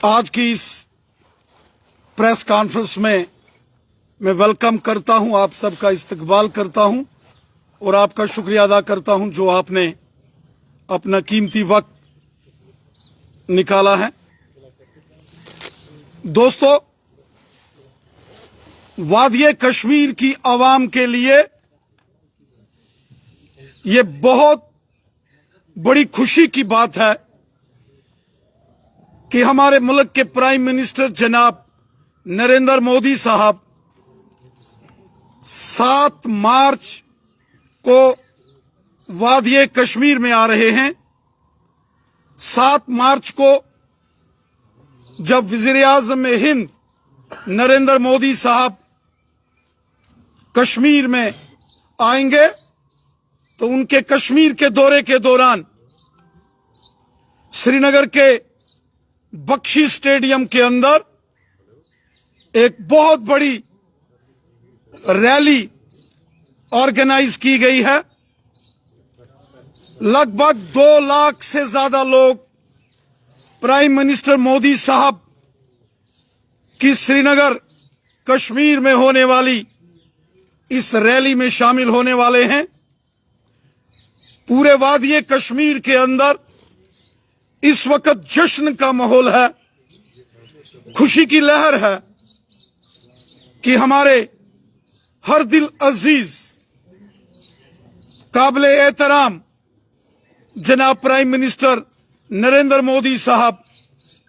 आज की इस प्रेस कॉन्फ्रेंस में मैं वेलकम करता हूं, आप सबका इस्तकबाल करता हूं और आपका शुक्रिया अदा करता हूं जो आपने अपना कीमती वक्त निकाला है। दोस्तों, वादिये कश्मीर की आवाम के लिए ये बहुत बड़ी खुशी की बात है कि हमारे मुल्क के प्राइम मिनिस्टर जनाब नरेंद्र मोदी साहब 7 मार्च को वादिये कश्मीर में आ रहे हैं। 7 मार्च को जब वज़ीर-ए-आज़म हिंद नरेंद्र मोदी साहब कश्मीर में आएंगे तो उनके कश्मीर के दौरे के दौरान श्रीनगर के बख्शी स्टेडियम के अंदर एक बहुत बड़ी रैली ऑर्गेनाइज की गई है। लगभग 2 लाख से ज्यादा लोग प्राइम मिनिस्टर मोदी साहब की श्रीनगर कश्मीर में होने वाली इस रैली में शामिल होने वाले हैं। पूरे वादिये कश्मीर के अंदर इस वक्त जश्न का माहौल है, खुशी की लहर है कि हमारे हर दिल अजीज काबिले एहतराम जनाब प्राइम मिनिस्टर नरेंद्र मोदी साहब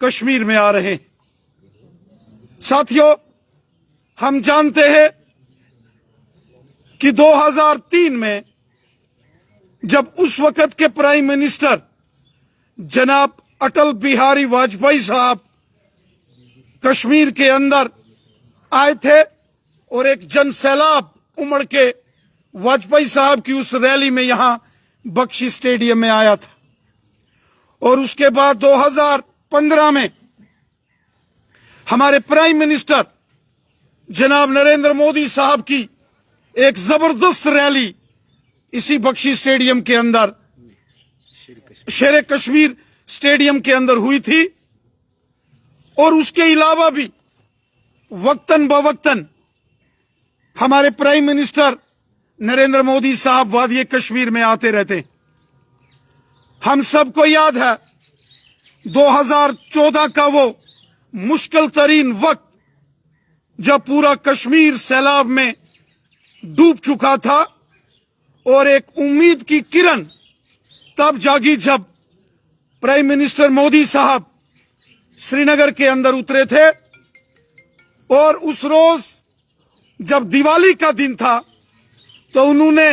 कश्मीर में आ रहे हैं। साथियों, हम जानते हैं कि 2003 में जब उस वक्त के प्राइम मिनिस्टर जनाब अटल बिहारी वाजपेयी साहब कश्मीर के अंदर आए थे और एक जन सैलाब उमड़ के वाजपेयी साहब की उस रैली में यहां बख्शी स्टेडियम में आया था। और उसके बाद 2015 में हमारे प्राइम मिनिस्टर जनाब नरेंद्र मोदी साहब की एक जबरदस्त रैली इसी बख्शी स्टेडियम के अंदर, शेर कश्मीर स्टेडियम के अंदर हुई थी। और उसके अलावा भी वक्तन बवक्तन हमारे प्राइम मिनिस्टर नरेंद्र मोदी साहब वादिये कश्मीर में आते रहते। हम सबको याद है 2014 का वो मुश्किल तरीन वक्त जब पूरा कश्मीर सैलाब में डूब चुका था और एक उम्मीद की किरण तब जागी जब प्राइम मिनिस्टर मोदी साहब श्रीनगर के अंदर उतरे थे। और उस रोज जब दिवाली का दिन था तो उन्होंने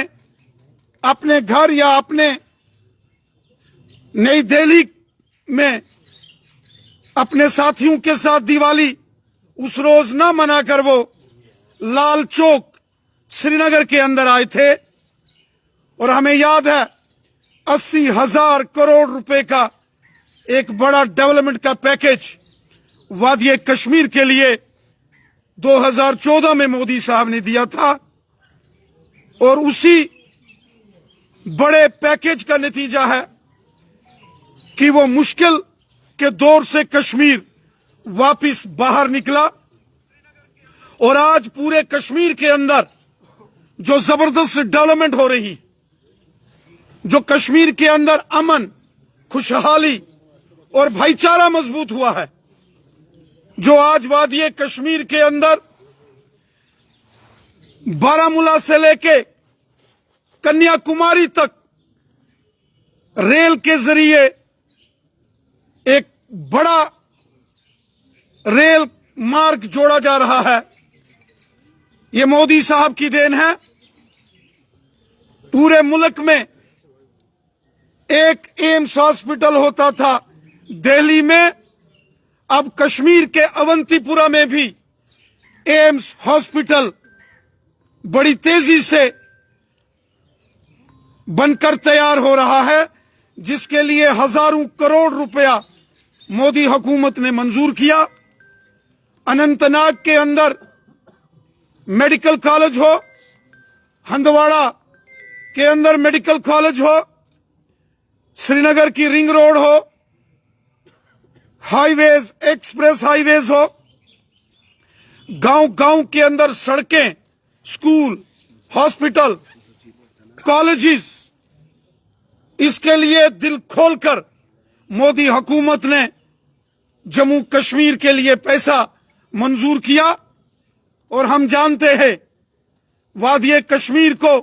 अपने घर या अपने नई दिल्ली में अपने साथियों के साथ दिवाली उस रोज ना मनाकर वो लाल चौक श्रीनगर के अंदर आए थे। और हमें याद है 80,000 करोड़ रुपए का एक बड़ा डेवलपमेंट का पैकेज वादिये कश्मीर के लिए 2014 में मोदी साहब ने दिया था। और उसी बड़े पैकेज का नतीजा है कि वो मुश्किल के दौर से कश्मीर वापस बाहर निकला। और आज पूरे कश्मीर के अंदर जो जबरदस्त डेवलपमेंट हो रही, जो कश्मीर के अंदर अमन, खुशहाली और भाईचारा मजबूत हुआ है, जो आज वादिये कश्मीर के अंदर बारामूला से लेके कन्याकुमारी तक रेल के जरिए एक बड़ा रेल मार्ग जोड़ा जा रहा है, ये मोदी साहब की देन है। पूरे मुल्क में एक एम्स हॉस्पिटल होता था दिल्ली में, अब कश्मीर के अवंतीपुरा में भी एम्स हॉस्पिटल बड़ी तेजी से बनकर तैयार हो रहा है, जिसके लिए हजारों करोड़ रुपया मोदी हुकूमत ने मंजूर किया। अनंतनाग के अंदर मेडिकल कॉलेज हो, हंदवाड़ा के अंदर मेडिकल कॉलेज हो, श्रीनगर की रिंग रोड हो, हाईवेज, एक्सप्रेस हाईवेज हो, गांव गांव के अंदर सड़कें, स्कूल, हॉस्पिटल, कॉलेजेस, इसके लिए दिल खोलकर मोदी हुकूमत ने जम्मू कश्मीर के लिए पैसा मंजूर किया। और हम जानते हैं वादिये कश्मीर को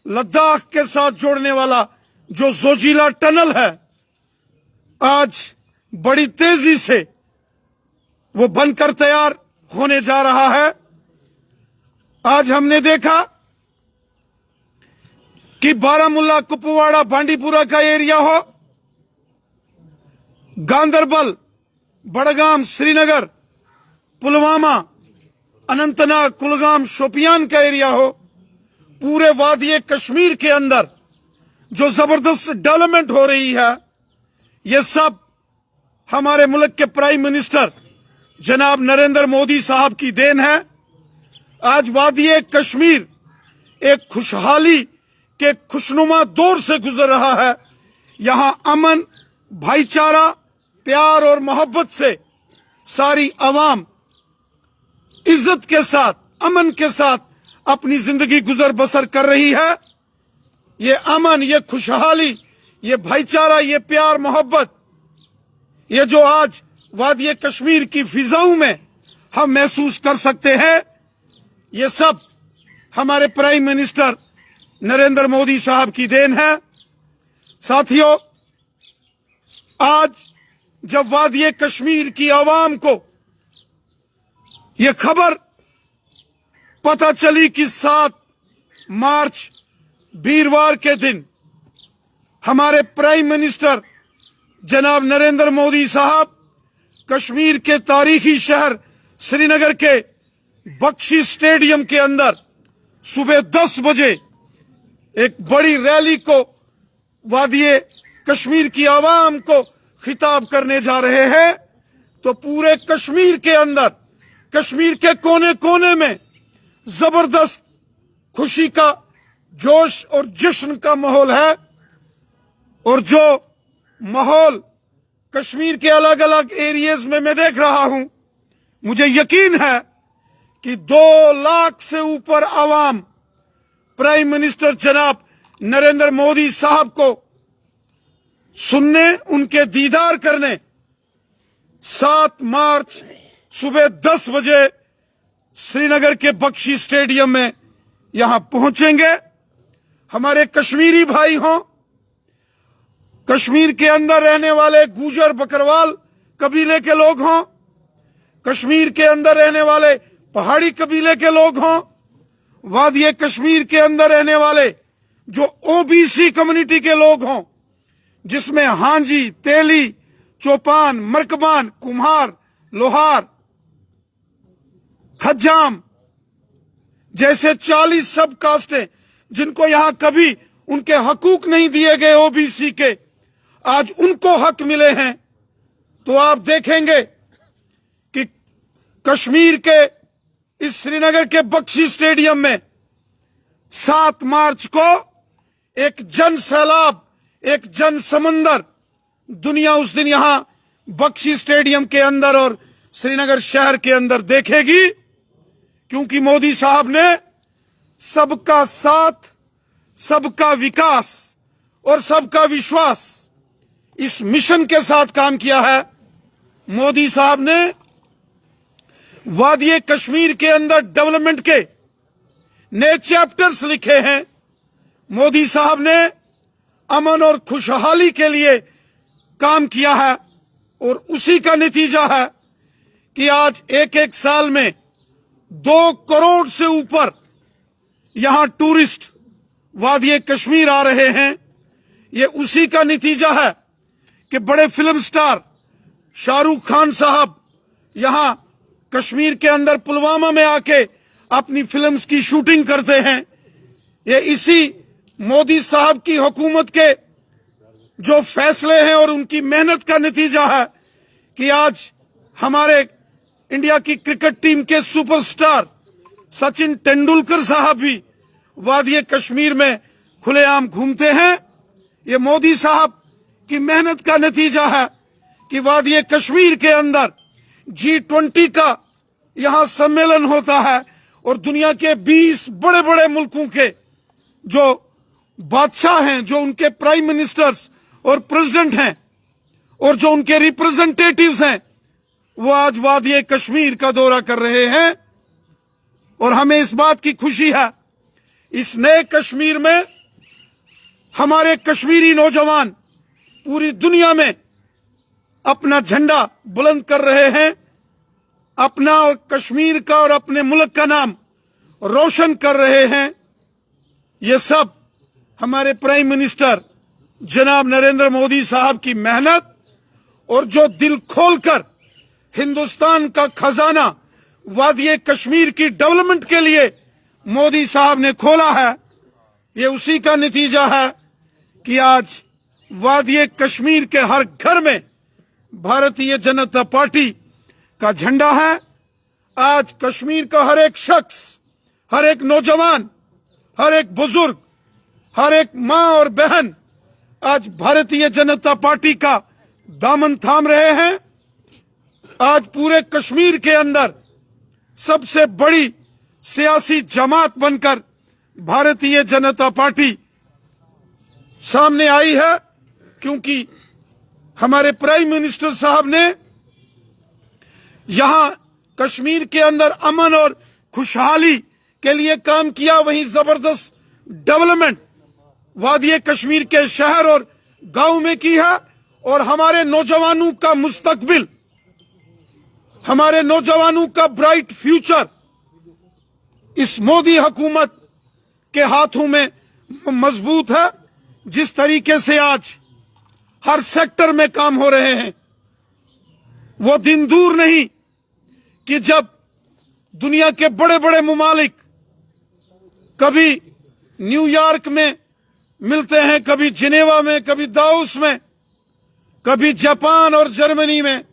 लद्दाख के साथ जोड़ने वाला जो जोजिला टनल है, आज बड़ी तेजी से वो बनकर तैयार होने जा रहा है। आज हमने देखा कि बारामूला, कुपवाड़ा, बांडीपुरा का एरिया हो, गांदरबल, बड़गाम, श्रीनगर, पुलवामा, अनंतनाग, कुलगाम, शोपियान का एरिया हो, पूरे वादिये कश्मीर के अंदर जो जबरदस्त डेवलपमेंट हो रही है, ये सब हमारे मुल्क के प्राइम मिनिस्टर जनाब नरेंद्र मोदी साहब की देन है। आज वादिये कश्मीर एक खुशहाली के खुशनुमा दौर से गुजर रहा है। यहां अमन, भाईचारा, प्यार और मोहब्बत से सारी अवाम इज्जत के साथ, अमन के साथ अपनी जिंदगी गुजर बसर कर रही है। ये अमन, ये खुशहाली, ये भाईचारा, ये प्यार, मोहब्बत, ये जो आज वादिये कश्मीर की फिजाओं में हम महसूस कर सकते हैं, ये सब हमारे प्राइम मिनिस्टर नरेंद्र मोदी साहब की देन है। साथियों, आज जब वादिये कश्मीर की आवाम को यह खबर पता चली कि 7 मार्च वीरवार के दिन हमारे प्राइम मिनिस्टर जनाब नरेंद्र मोदी साहब कश्मीर के तारीखी शहर श्रीनगर के बख्शी स्टेडियम के अंदर सुबह 10 बजे एक बड़ी रैली को वादिये कश्मीर की आवाम को खिताब करने जा रहे हैं, तो पूरे कश्मीर के अंदर, कश्मीर के कोने कोने में जबरदस्त खुशी का जोश और जश्न का माहौल है। और जो माहौल कश्मीर के अलग अलग एरियाज में मैं देख रहा हूं, मुझे यकीन है कि 2 लाख से ऊपर आवाम प्राइम मिनिस्टर जनाब नरेंद्र मोदी साहब को सुनने, उनके दीदार करने 7 मार्च सुबह 10 बजे श्रीनगर के बख्शी स्टेडियम में यहां पहुंचेंगे। हमारे कश्मीरी भाई हों, कश्मीर के अंदर रहने वाले गुजर बकरवाल कबीले के लोग हों, कश्मीर के अंदर रहने वाले पहाड़ी कबीले के लोग हों, वादिये कश्मीर के अंदर रहने वाले जो ओबीसी कम्युनिटी के लोग हों, जिसमें हांजी, तेली, चौपान, मरकबान, कुम्हार, लोहार, हज्जाम जैसे 40 सब कास्टें जिनको यहां कभी उनके हकूक नहीं दिए गए ओबीसी के, आज उनको हक मिले हैं। तो आप देखेंगे कि कश्मीर के इस श्रीनगर के बख्शी स्टेडियम में 7 मार्च को एक जन सैलाब, एक जन समंदर दुनिया उस दिन यहां बख्शी स्टेडियम के अंदर और श्रीनगर शहर के अंदर देखेगी, क्योंकि मोदी साहब ने सबका साथ, सबका विकास और सबका विश्वास इस मिशन के साथ काम किया है। मोदी साहब ने वादिये कश्मीर के अंदर डेवलपमेंट के नए चैप्टर्स लिखे हैं। मोदी साहब ने अमन और खुशहाली के लिए काम किया है और उसी का नतीजा है कि आज एक साल में 2 करोड़ से ऊपर यहां टूरिस्ट वादिये कश्मीर आ रहे हैं। ये उसी का नतीजा है कि बड़े फिल्म स्टार शाहरुख खान साहब यहां कश्मीर के अंदर पुलवामा में आके अपनी फिल्म्स की शूटिंग करते हैं। ये इसी मोदी साहब की हुकूमत के जो फैसले हैं और उनकी मेहनत का नतीजा है कि आज हमारे इंडिया की क्रिकेट टीम के सुपरस्टार सचिन तेंदुलकर साहब भी वादिये कश्मीर में खुलेआम घूमते हैं। ये मोदी साहब की मेहनत का नतीजा है कि वादी कश्मीर के अंदर G20 का यहां सम्मेलन होता है और दुनिया के 20 बड़े बड़े मुल्कों के जो बादशाह हैं, जो उनके प्राइम मिनिस्टर्स और प्रेसिडेंट हैं और जो उनके रिप्रेजेंटेटिव्स हैं, वो आज वादी कश्मीर का दौरा कर रहे हैं। और हमें इस बात की खुशी है, इस नए कश्मीर में हमारे कश्मीरी नौजवान पूरी दुनिया में अपना झंडा बुलंद कर रहे हैं, अपना और कश्मीर का और अपने मुल्क का नाम रोशन कर रहे हैं। ये सब हमारे प्राइम मिनिस्टर जनाब नरेंद्र मोदी साहब की मेहनत और जो दिल खोलकर हिंदुस्तान का खजाना वादी कश्मीर की डेवलपमेंट के लिए मोदी साहब ने खोला है, ये उसी का नतीजा है कि आज वादी कश्मीर के हर घर में भारतीय जनता पार्टी का झंडा है। आज कश्मीर का हर एक शख्स, हर एक नौजवान, हर एक बुजुर्ग, हर एक मां और बहन आज भारतीय जनता पार्टी का दामन थाम रहे हैं। आज पूरे कश्मीर के अंदर सबसे बड़ी सियासी जमात बनकर भारतीय जनता पार्टी सामने आई है, क्योंकि हमारे प्राइम मिनिस्टर साहब ने यहां कश्मीर के अंदर अमन और खुशहाली के लिए काम किया, वहीं जबरदस्त डेवलपमेंट वादी कश्मीर के शहर और गांव में की है। और हमारे नौजवानों का मुस्तकबिल, हमारे नौजवानों का ब्राइट फ्यूचर इस मोदी हुकूमत के हाथों में मजबूत है। जिस तरीके से आज हर सेक्टर में काम हो रहे हैं, वो दिन दूर नहीं कि जब दुनिया के बड़े बड़े मुमालिक कभी न्यूयॉर्क में मिलते हैं, कभी जिनेवा में, कभी दाउस में, कभी जापान और जर्मनी में,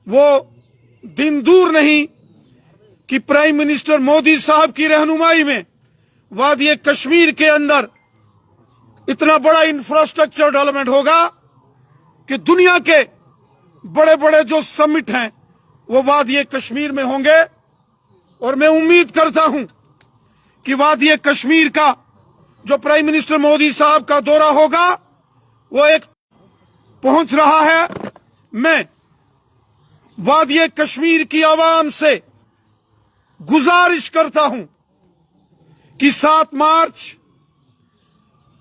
वो दिन दूर नहीं कि प्राइम मिनिस्टर मोदी साहब की रहनुमाई में वादी कश्मीर के अंदर इतना बड़ा इंफ्रास्ट्रक्चर डेवलपमेंट होगा कि दुनिया के बड़े बड़े जो समिट हैं वो वादी कश्मीर में होंगे। और मैं उम्मीद करता हूं कि वादी कश्मीर का जो प्राइम मिनिस्टर मोदी साहब का दौरा होगा वो एक पहुंच रहा है। मैं वादी कश्मीर की आवाम से गुजारिश करता हूं कि 7 मार्च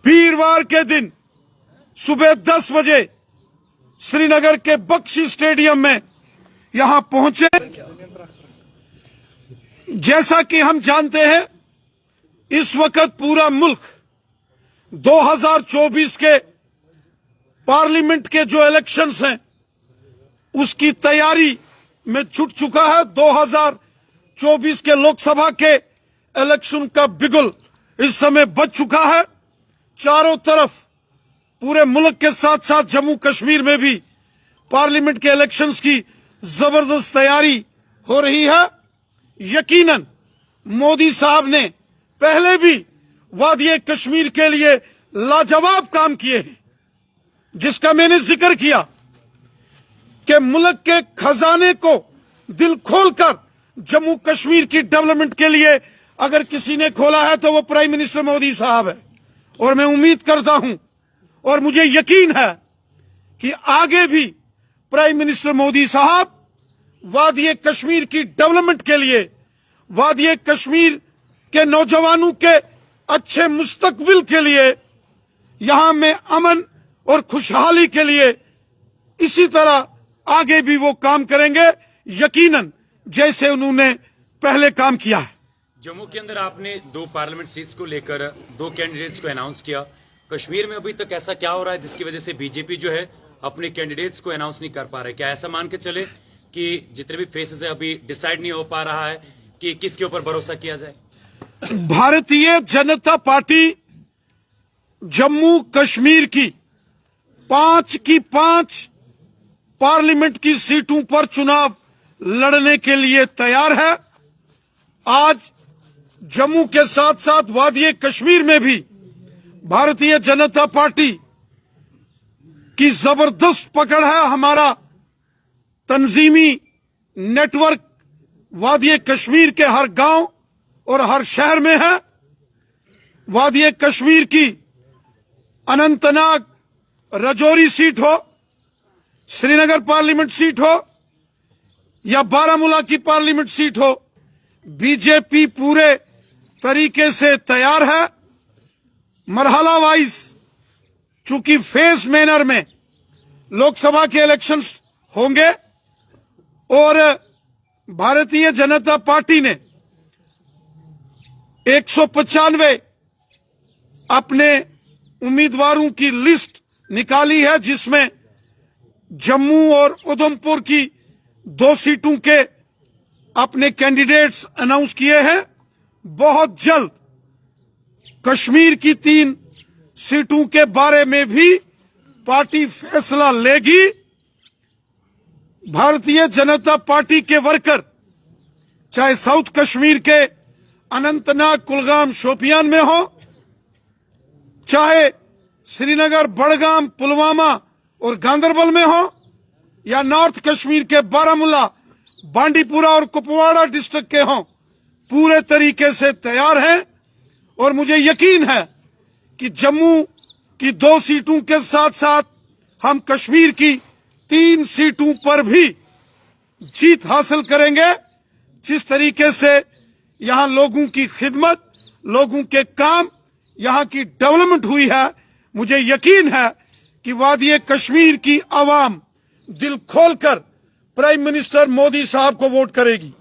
वीरवार के दिन सुबह 10 बजे श्रीनगर के बख्शी स्टेडियम में यहां पहुंचे। जैसा कि हम जानते हैं, इस वक्त पूरा मुल्क 2024 के पार्लियामेंट के जो इलेक्शंस हैं उसकी तैयारी में जुट चुका है। 2024 के लोकसभा के इलेक्शन का बिगुल इस समय बज चुका है। चारों तरफ पूरे मुल्क के साथ साथ जम्मू कश्मीर में भी पार्लियामेंट के इलेक्शंस की जबरदस्त तैयारी हो रही है। यकीनन मोदी साहब ने पहले भी वादी कश्मीर के लिए लाजवाब काम किए हैं, जिसका मैंने जिक्र किया कि मुल्क के खजाने को दिल खोलकर जम्मू कश्मीर की डेवलपमेंट के लिए अगर किसी ने खोला है तो वो प्राइम मिनिस्टर मोदी साहब है। और मैं उम्मीद करता हूं और मुझे यकीन है कि आगे भी प्राइम मिनिस्टर मोदी साहब वादी कश्मीर की डेवलपमेंट के लिए, वादी कश्मीर के नौजवानों के अच्छे मुस्तकबिल के लिए, यहां में अमन और खुशहाली के लिए इसी तरह आगे भी वो काम करेंगे, यकीनन जैसे उन्होंने पहले काम किया है। जम्मू के अंदर आपने 2 पार्लियामेंट सीट्स को लेकर 2 कैंडिडेट्स को अनाउंस किया। कश्मीर में अभी तक ऐसा क्या हो रहा है जिसकी वजह से बीजेपी जो है अपने कैंडिडेट्स को अनाउंस नहीं कर पा रहा है? क्या ऐसा मान के चले कि जितने भी फेसेस है अभी डिसाइड नहीं हो पा रहा है कि किसके ऊपर भरोसा किया जाए? भारतीय जनता पार्टी जम्मू कश्मीर की 5 पार्लियामेंट की सीटों पर चुनाव लड़ने के लिए तैयार है। आज जम्मू के साथ साथ वादी कश्मीर में भी भारतीय जनता पार्टी की जबरदस्त पकड़ है। हमारा तंजीमी नेटवर्क वादी कश्मीर के हर गांव और हर शहर में है। वादी कश्मीर की अनंतनाग राजौरी सीट हो, श्रीनगर पार्लियामेंट सीट हो या बारामूला की पार्लियामेंट सीट हो, बीजेपी पूरे तरीके से तैयार है। मरहला वाइज चूंकि फेज मैनर में लोकसभा के इलेक्शंस होंगे और भारतीय जनता पार्टी ने 195 अपने उम्मीदवारों की लिस्ट निकाली है, जिसमें जम्मू और उधमपुर की 2 सीटों के अपने कैंडिडेट्स अनाउंस किए हैं। बहुत जल्द कश्मीर की 3 सीटों के बारे में भी पार्टी फैसला लेगी। भारतीय जनता पार्टी के वर्कर चाहे साउथ कश्मीर के अनंतनाग, कुलगाम, शोपियान में हो, चाहे श्रीनगर, बड़गाम, पुलवामा और गांदरबल में हो, या नॉर्थ कश्मीर के बारामूला, बांडीपुरा और कुपवाड़ा डिस्ट्रिक्ट के हों, पूरे तरीके से तैयार हैं। और मुझे यकीन है कि जम्मू की 2 सीटों के साथ साथ हम कश्मीर की 3 सीटों पर भी जीत हासिल करेंगे। जिस तरीके से यहां लोगों की खिदमत, लोगों के काम, यहां की डेवलपमेंट हुई है, मुझे यकीन है कि वादी कश्मीर की आवाम दिल खोलकर प्राइम मिनिस्टर मोदी साहब को वोट करेगी।